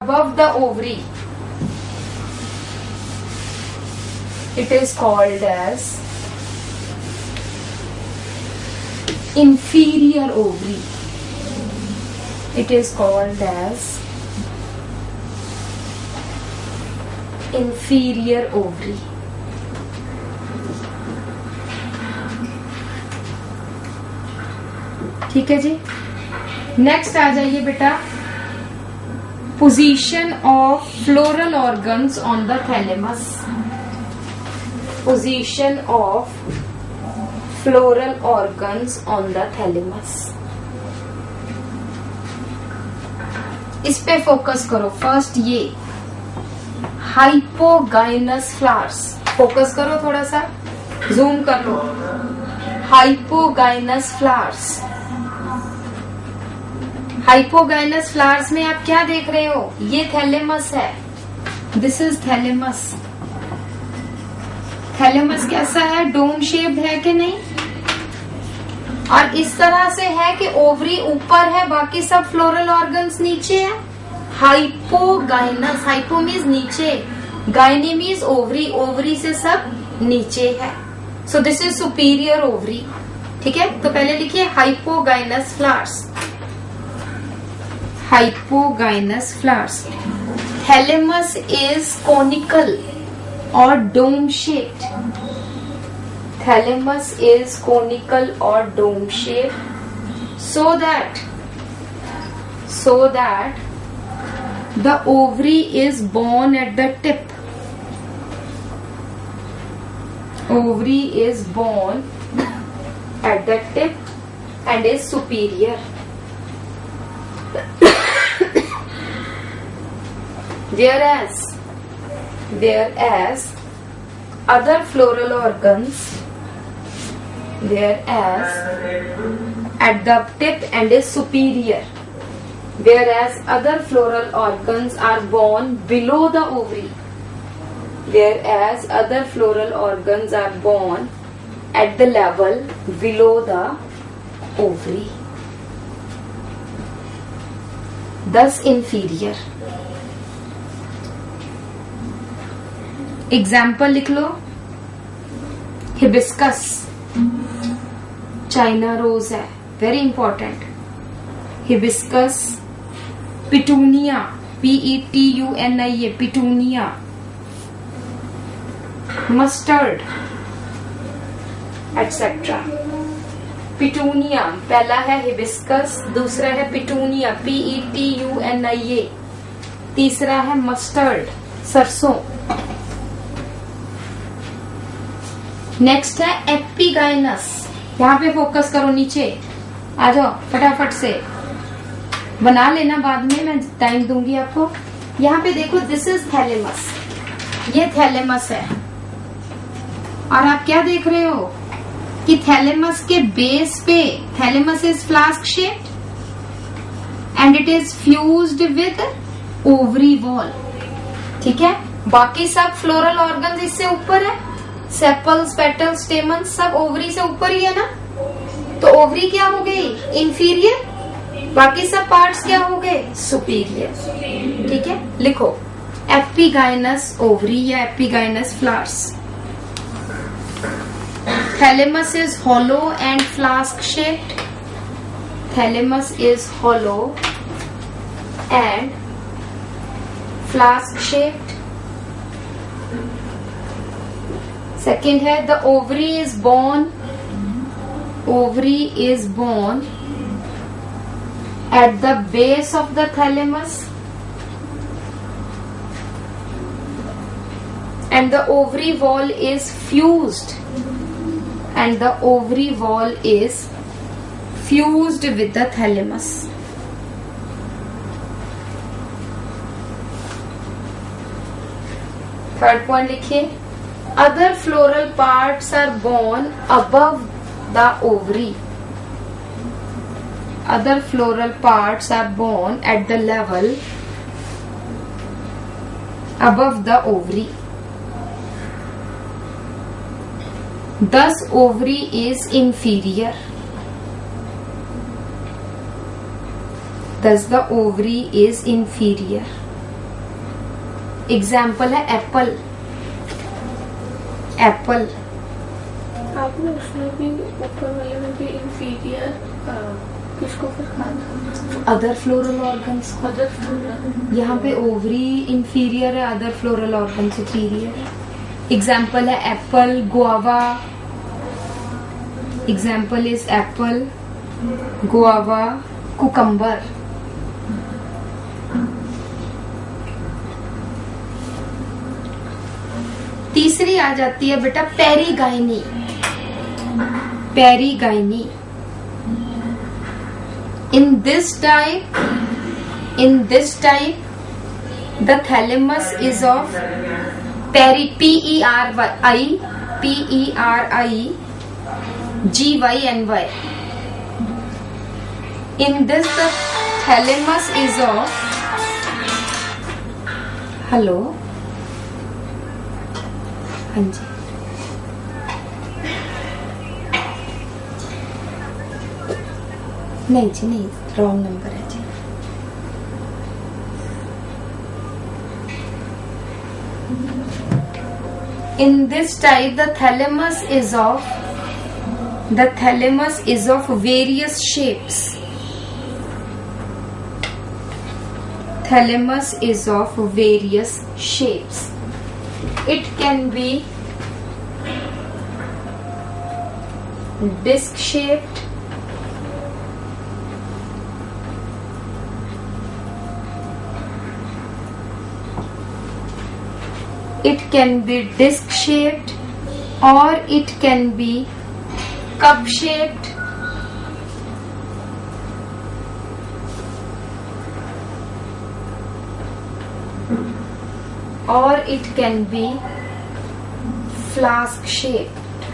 above the ovary, it is called as inferior ovary. It is called as inferior ovary. ठीक है जी. Next आ जाइए बेटा. Position of floral organs on the thalamus. Position of floral organs on the thalamus. इस पे focus करो. First ये hypogynous flowers. Focus करो, थोड़ा सा जूम कर लो. Hypogynous flowers. हाइपोगाइनस फ्लावर्स में आप क्या देख रहे हो? ये थैलेमस है. This is thalamus. थैलेमस कैसा है? डोम शेप्ड है कि नहीं? और इस तरह से है कि ओवरी ऊपर है, बाकी सब फ्लोरल ऑर्गन्स नीचे है. हाइपोगाइनस. हाइपो मीन्स नीचे, गाइनी मीन्स ओवरी. ओवरी से सब नीचे है. So this is superior ovary. ठीक है, तो पहले लिखिए hypogynous flowers. Hypogynous flowers. Thalamus is conical or dome shaped. Thalamus is conical or dome shaped so that the ovary is born at the tip. Ovary is born at the tip and is superior. Whereas other floral organs, at the tip and is superior. Whereas other floral organs are born below the ovary. Whereas other floral organs are born at the level below the ovary. Thus inferior. Example लिख लो. Hibiscus, China rose है, very important. Hibiscus, petunia, PETUNIA, petunia. Mustard etcetera. Petunia पहला है hibiscus, दूसरा है petunia PETUNIA, तीसरा है mustard, सरसों. Next है एपिगाइनस. यहाँ पे फोकस करो, नीचे आ जाओ, फटाफट से बना लेना, बाद में मैं टाइम दूंगी आपको. यहाँ पे देखो, दिस इज थैलेमस. ये थैलेमस है. और आप क्या देख रहे हो कि थैलेमस के बेस पे, thalamus is flask shaped and it is fused with ovary wall. ठीक है, बाकी सब फ्लोरल ऑर्गन्स इससे ऊपर है. सेपल्स, पेटल्स, स्टेमन्स सब ओवरी से ऊपर ही है ना. तो ओवरी क्या हो गई? इंफीरियर. बाकी सब पार्ट्स क्या हो गए? सुपीरियर. ठीक है, लिखो एपिगाइनस ओवरी या epigynous flowers. Thalamus is hollow and flask shaped. Thalamus is hollow and flask shaped. Second है the ovary is born. Ovary is born at the base of the thalamus and the ovary wall is fused. And the ovary wall is fused with the thalamus. Third point लिखिए. Other floral parts are born above the ovary. Other floral parts are born at the level above the ovary. Thus ovary is inferior. Thus the ovary is inferior. Example है Apple, Apple. आपने उसमें भी ऊपर वाले में भी inferior किसको फिर कहा था? Other floral organs. Other floral, यहाँ पे ओवरी इंफीरियर है, अदर फ्लोरल ऑर्गन सुपीरियर है। एग्जाम्पल है Apple, guava. Example is Apple, guava, cucumber. तीसरी आ जाती है बेटा पेरीगाइनी, पेरीगाइनी। In this type, the thalamus is of P-E-R-I-G-Y-N-Y. In this, the thalamus is of, hello, हाँ जी, नहीं जी नहीं, रॉन्ग नंबर है जी। In this type, the thalamus is of various shapes. Thalamus is of various shapes. It can be disc shaped, it can be disc shaped, or it can be cup shaped, or it can be flask shaped,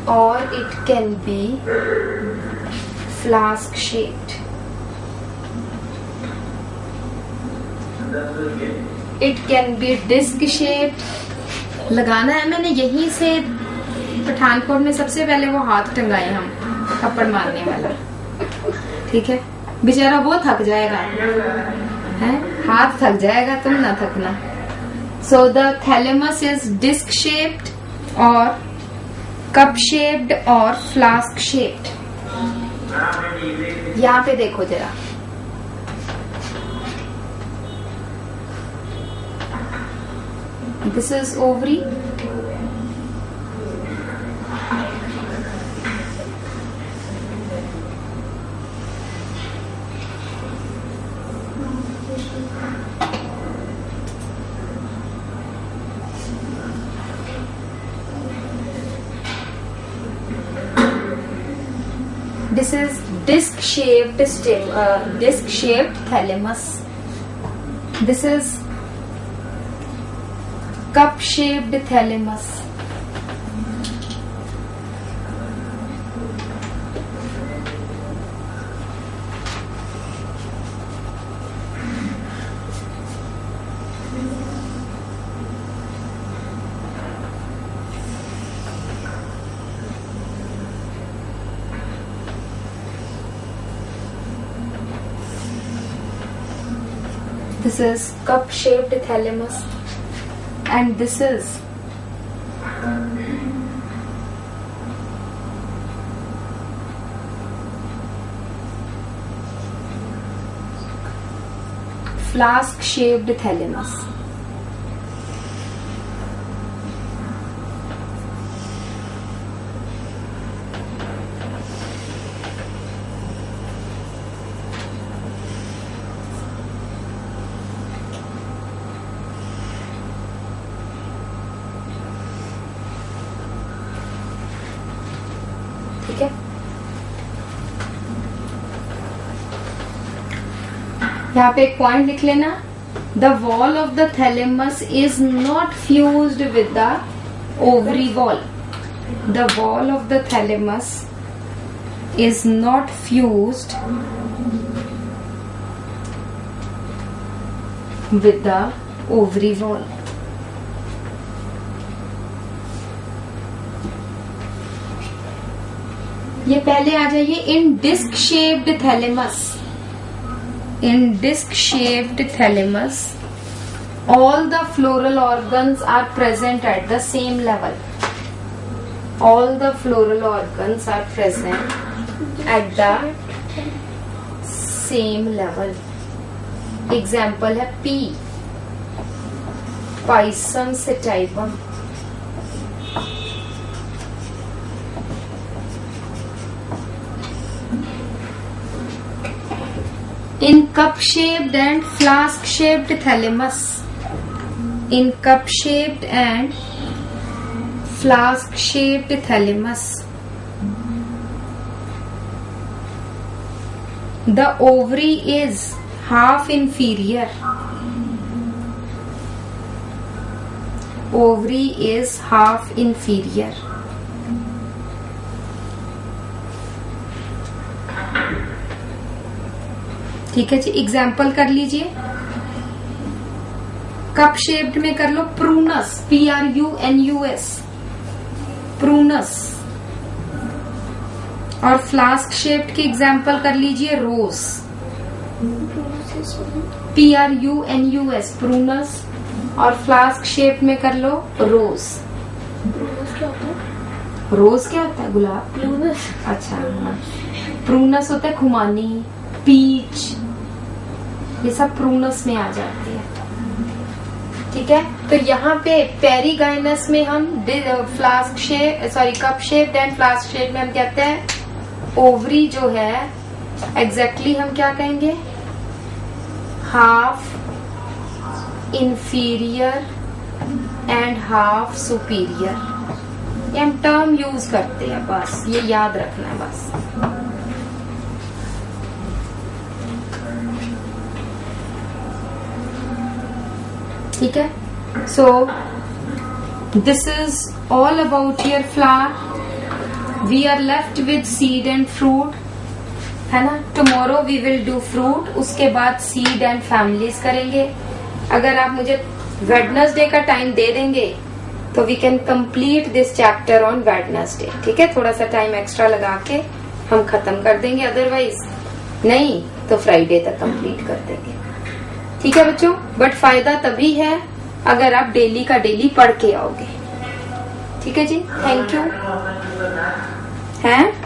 or it can be flask shaped. It can be disc shaped. लगाना है मैंने यहीं से, पठानकोट में सबसे पहले वो हाथ टंगाए हम, थप्पड़ मारने वाला, ठीक है। बेचारा वो थक जाएगा, है, हाथ थक जाएगा, तुम ना थकना। So the thalamus is disc shaped or cup shaped or flask shaped. यहाँ पे देखो जरा, this is ovary, this is disc shaped thalamus, this is cup shaped thalamus, this is cup shaped thalamus, and this is flask shaped thalamus. ठीक है, यहाँ पे एक point लिख लेना, the wall of the thalamus is not fused with the ovary wall, the wall of the thalamus is not fused with the ovary wall. ये पहले आ जाइए, in disc shaped thalamus, In disc-shaped thalamus, all the floral organs are present at the same level. All the floral organs are present at the same level. Example है P, Pisum sativum. In cup-shaped and flask-shaped thalamus. In cup-shaped and flask-shaped thalamus, the ovary is half inferior. Ovary is half inferior. ठीक है जी, example कर लीजिए. Cup shaped में कर लो Prunus, PRUNUS, Prunus. और flask shaped की example कर लीजिए रोज, PRUNUS, प्रूनस. और फ्लास्क शेप में कर लो रोज. रोज क्या होता है? गुलाब. प्रूनस. अच्छा, प्रूनस होता है खुमानी, पीच, ये सब प्रूनस में आ जाती है. ठीक है, तो यहाँ पे पेरीगाइनस में हम flask shape, sorry cup shape and flask shape में हम कहते हैं ओवरी जो है एग्जैक्टली हम क्या कहेंगे? Half inferior and half superior. ये हम टर्म यूज करते हैं, बस ये याद रखना है बस. ठीक है, so this is all about your flower. We are left with seed and fruit, है ना. Tomorrow we will do fruit, उसके बाद सीड एंड फैमिलीज करेंगे. अगर आप मुझे वेडनेसडे का टाइम दे देंगे तो we can complete this chapter on Wednesday. ठीक है, थोड़ा सा टाइम एक्स्ट्रा लगा के हम खत्म कर देंगे, अदरवाइज नहीं तो फ्राइडे तक कंप्लीट कर देंगे. ठीक है बच्चों, बट फायदा तभी है अगर आप डेली का डेली पढ़ के आओगे. ठीक है जी, थैंक यू. हैं